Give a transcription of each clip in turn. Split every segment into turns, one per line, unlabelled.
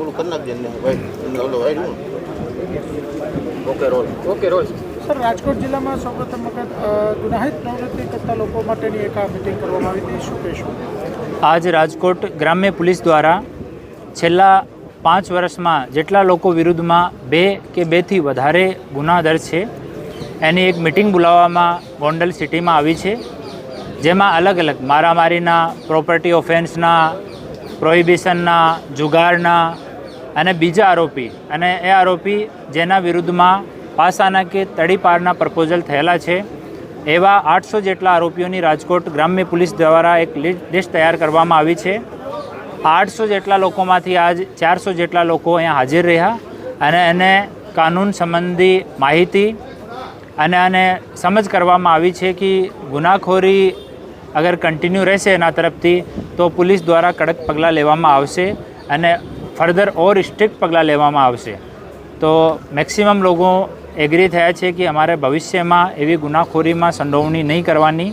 ઓલું કરી નાખજે ને ભાઈ ઓલો વાયરું ઓકે રોલ
સર, રાજકોટ જિલ્લામાં સૌપ્રથમ વખત ગુનાહિત પ્રવૃત્તિ કરતા લોકો માટેની એક આ મિટિંગ કરવામાં આવી હતી, શું કહેશું?
આજ રાજકોટ ગ્રામ્ય પોલીસ દ્વારા છેલ્લા 5 વર્ષમાં જેટલા લોકો વિરુદ્ધમાં 2 કે 2થી વધારે ગુના દર્જ છે એની એક મિટિંગ બોલાવવામાં ગોંડલ સિટીમાં આવી છે, જેમાં અલગ અલગ મારામારીના, પ્રોપર્ટી ઓફેન્સના, પ્રોહિબિશનના, જુગારના અને બીજા આરોપી અને એ આરોપી જેના વિરુદ્ધમાં પાસાના કે તડીપારના પ્રપોઝલ થયેલા છે એવા 800 જેટલા આરોપીઓની રાજકોટ ગ્રામ્ય પોલીસ દ્વારા એક લિસ્ટ તૈયાર કરવામાં આવી છે. 800 જેટલા લોકોમાંથી આજ 400 જેટલા લોકો અહીંયા હાજર રહ્યા અને એને કાનૂન સંબંધી માહિતી અને સમજ કરવામાં આવી છે કે ગુનાખોરી અગર કન્ટિન્યુ રહેશે એના તરફથી તો પોલીસ દ્વારા કડક પગલાં લેવામાં આવશે અને ફર્ધર ઓર સ્ટ્રિક્ટ પગલાં લેવામાં આવશે. તો મેક્સિમમ લોકો એગ્રી થયા છે કે અમારે ભવિષ્યમાં એવી ગુનાખોરીમાં સંડોવણી નહીં કરવાની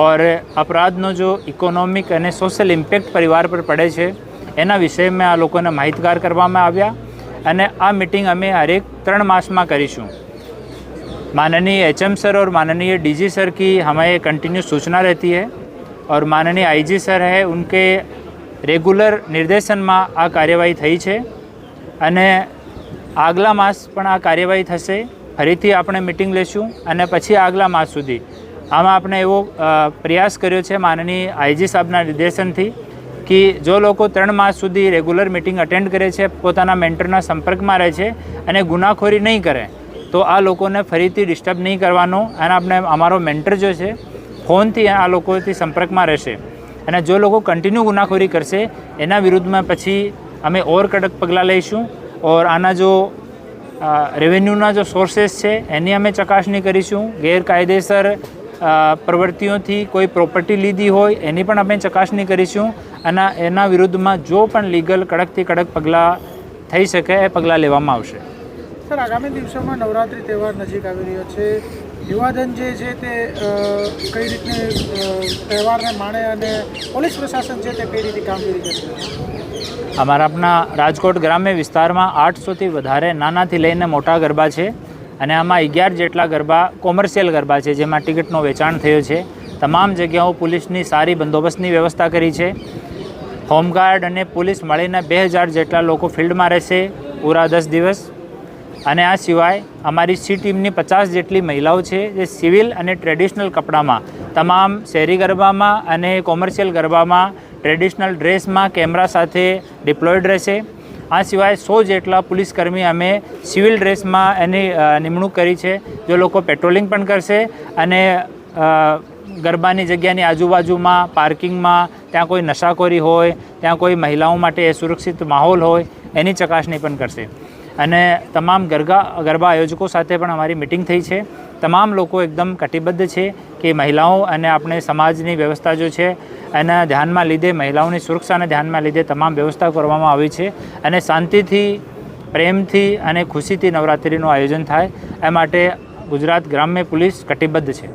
और अपराधનો जो ઇકોનોમિક અને સોશિયલ ઇમ્પેક્ટ પરિવાર પર પડે છે એના વિષયમાં આ લોકોને માહિતગાર કરવામાં આવ્યા અને આ મીટિંગ અમે હરેક 3 માસમાં કરીશું. माननीय HM सर और माननीय DG सर की हमें कंटिन्यू सूचना रहती है और माननीय IG सर है उनके रेगुलर निर्देशन में आ कार्यवाही थई है અને આગલા માસ પણ આ કાર્યવાહી થશે. ફરીથી આપણે મિટિંગ લેશું અને પછી આગલા માસ સુધી આમાં આપણે એવો પ્રયાસ કર્યો છે માનનીય IG સાહેબના નિર્દેશનથી કે જો લોકો 3 માસ સુધી રેગ્યુલર મિટિંગ અટેન્ડ કરે છે, પોતાના મેન્ટરના સંપર્કમાં રહે છે અને ગુનાખોરી નહીં કરે તો આ લોકોને ફરીથી ડિસ્ટર્બ નહીં કરવાનો અને આપણે અમારો મેન્ટર જો છે ફોનથી આ લોકોથી સંપર્કમાં રહેશે અને જો લોકો કન્ટિન્યુ ગુનાખોરી કરશે એના વિરુદ્ધમાં પછી અમે ઓર કડક પગલાં લઈશું और આના જો રેવન્યુના જો સોર્सेस છે એની અમે ચકાસણી કરીશું. ગેરકાયદેસર પ્રવૃત્તિઓથી કોઈ પ્રોપર્ટી લીધી હોય એની પણ અમે ચકાસણી કરીશું અને એના વિરુદ્ધમાં જો પણ લીગલ કડકથી કડક પગલાં થઈ શકે એ પગલાં લેવામાં આવશે.
સર, આગામી દિવસોમાં નવરાત્રિ તહેવાર નજીક આવી રહ્યો છે, યુવાધન જે છે તે કઈ રીતે તહેવારને માણે અને પોલીસ પ્રશાસન છે તે કઈ રીતે કામગીરી કરશે?
અમારા આપણા રાજકોટ ગ્રામ્ય વિસ્તારમાં 800થી વધારે નાનાથી લઈને મોટા ગરબા છે અને આમાં 11 જેટલા ગરબા કોમર્શિયલ ગરબા છે જેમાં ટિકિટનો વેચાણ થયો છે. તમામ જગ્યાઓ પોલીસની સારી બંદોબસ્તની વ્યવસ્થા કરી છે. હોમગાર્ડ અને પોલીસ મળીને 2000 જેટલા લોકો ફિલ્ડમાં રહેશે પૂરા 10 દિવસ અને આ સિવાય અમારી સી ટીમની 50 જેટલી મહિલાઓ છે જે સિવિલ અને ટ્રેડિશનલ કપડામાં તમામ શહેરી ગરબામાં અને કોમર્શિયલ ગરબામાં ટ્રેડિશનલ ડ્રેસમાં કેમેરા સાથે ડિપ્લોયડ રહેશે. આ સિવાય 100 જેટલા પોલીસકર્મી અમે સિવિલ ડ્રેસમાં એની નિમણૂક કરી છે જે લોકો પેટ્રોલિંગ પણ કરશે અને ગરબાની જગ્યાની આજુબાજુમાં પાર્કિંગમાં ત્યાં કોઈ નશાખોરી હોય, ત્યાં કોઈ મહિલાઓ માટે સુરક્ષિત માહોલ હોય એની ચકાસણી પણ કરશે. અને તમામ ગરબા આયોજકો સાથે પણ અમારી મિટિંગ થઈ છે. તમામ લોકો એકદમ કટિબદ્ધ છે કે મહિલાઓ અને આપણે સમાજની વ્યવસ્થા જો છે એના ધ્યાનમાં લીધે, મહિલાઓની સુરક્ષાને ધ્યાનમાં લીધે તમામ વ્યવસ્થા કરવામાં આવી છે અને શાંતિથી, પ્રેમથી અને ખુશીથી નવરાત્રિનું આયોજન થાય એ માટે ગુજરાત ગ્રામ્ય પોલીસ કટિબદ્ધ છે.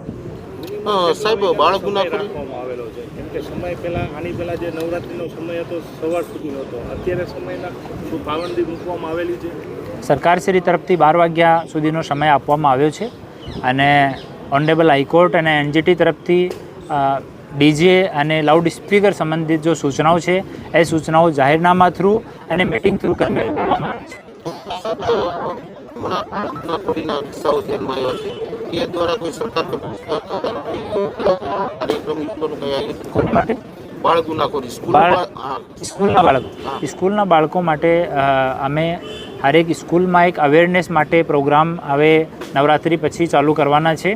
સાહેબ, બાળક ગુનાખોરી
આવેલો છે કેમ કે સમય પહેલાં આની પહેલાં જે નવરાત્રિનો સમય હતો સવાર સુધીનો હતો, અત્યારે સમયના શું પાબંદી મૂકવામાં આવેલી છે?
સરકારશ્રી તરફથી 12 વાગ્યા સુધીનો સમય આપવામાં આવ્યો છે અને ઓનરેબલ હાઈકોર્ટ અને NGT તરફથી ડીજે અને લાઉડ સ્પીકર સંબંધિત જો સૂચનાઓ છે એ સૂચનાઓ જાહેરનામા થ્રુ અને મીટિંગ થ્રુ કરવામાં આવે છે. સ્કૂલના બાળકો માટે અમે હરેક સ્કૂલમાં એક અવેરનેસ માટે પ્રોગ્રામ હવે નવરાત્રિ પછી ચાલુ કરવાના છે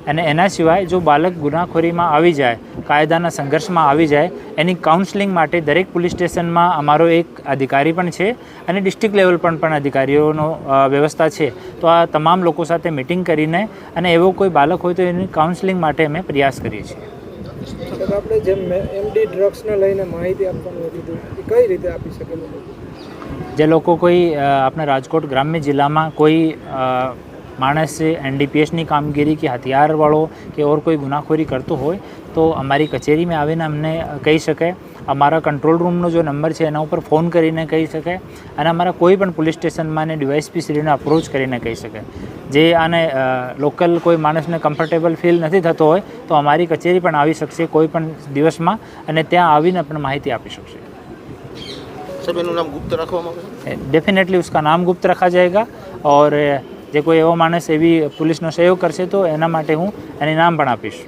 અને એના સિવાય જો બાળક ગુનાખોરીમાં આવી જાય, કાયદાના સંઘર્ષમાં આવી જાય એની કાઉન્સેલિંગ માટે દરેક પોલીસ સ્ટેશનમાં અમારો એક અધિકારી પણ છે અને ડિસ્ટ્રિક્ટ લેવલ પર પણ અધિકારીઓનો વ્યવસ્થા છે. તો આ તમામ લોકો સાથે મિટિંગ કરીને અને એવો કોઈ બાળક હોય તો એની કાઉન્સેલિંગ માટે અમે પ્રયાસ કરીએ છીએ.
આપણે જેમ MD ડ્રગ્સને લઈને માહિતી આપવાનું હતું એ કઈ રીતે આપી શકે?
જે લોકો કોઈ આપણે રાજકોટ ગ્રામ્ય જિલ્લામાં કોઈ માણસ એનડીપીએસની કામગીરી કે હથિયારવાળો કે ઓર કોઈ ગુનાખોરી કરતો હોય તો અમારી કચેરીમાં આવીને અમને કહી શકે. અમારા કંટ્રોલ રૂમનો જો નંબર છે એના ઉપર ફોન કરીને કહી શકે અને અમારા કોઈ પણ પોલીસ સ્ટેશનમાં ને ડીવાયએસપી શ્રીને અપ્રોચ કરીને કહી શકે. જે આને લોકલ કોઈ માણસને કમ્ફર્ટેબલ ફીલ નથી થતો હોય તો અમારી કચેરી પણ આવી શકશે કોઈ પણ દિવસમાં અને ત્યાં આવીને પણ માહિતી આપી શકશે.
સાહેબ એનું નામ ગુપ્ત રાખવામાં આવશે?
डेफिनेटली उसका नाम गुप्त रखा जाएगा और જે કોઈ એવો માણસ એવી પોલીસનો સહયોગ કરશે તો એના માટે હું એને નામ પણ આપીશ.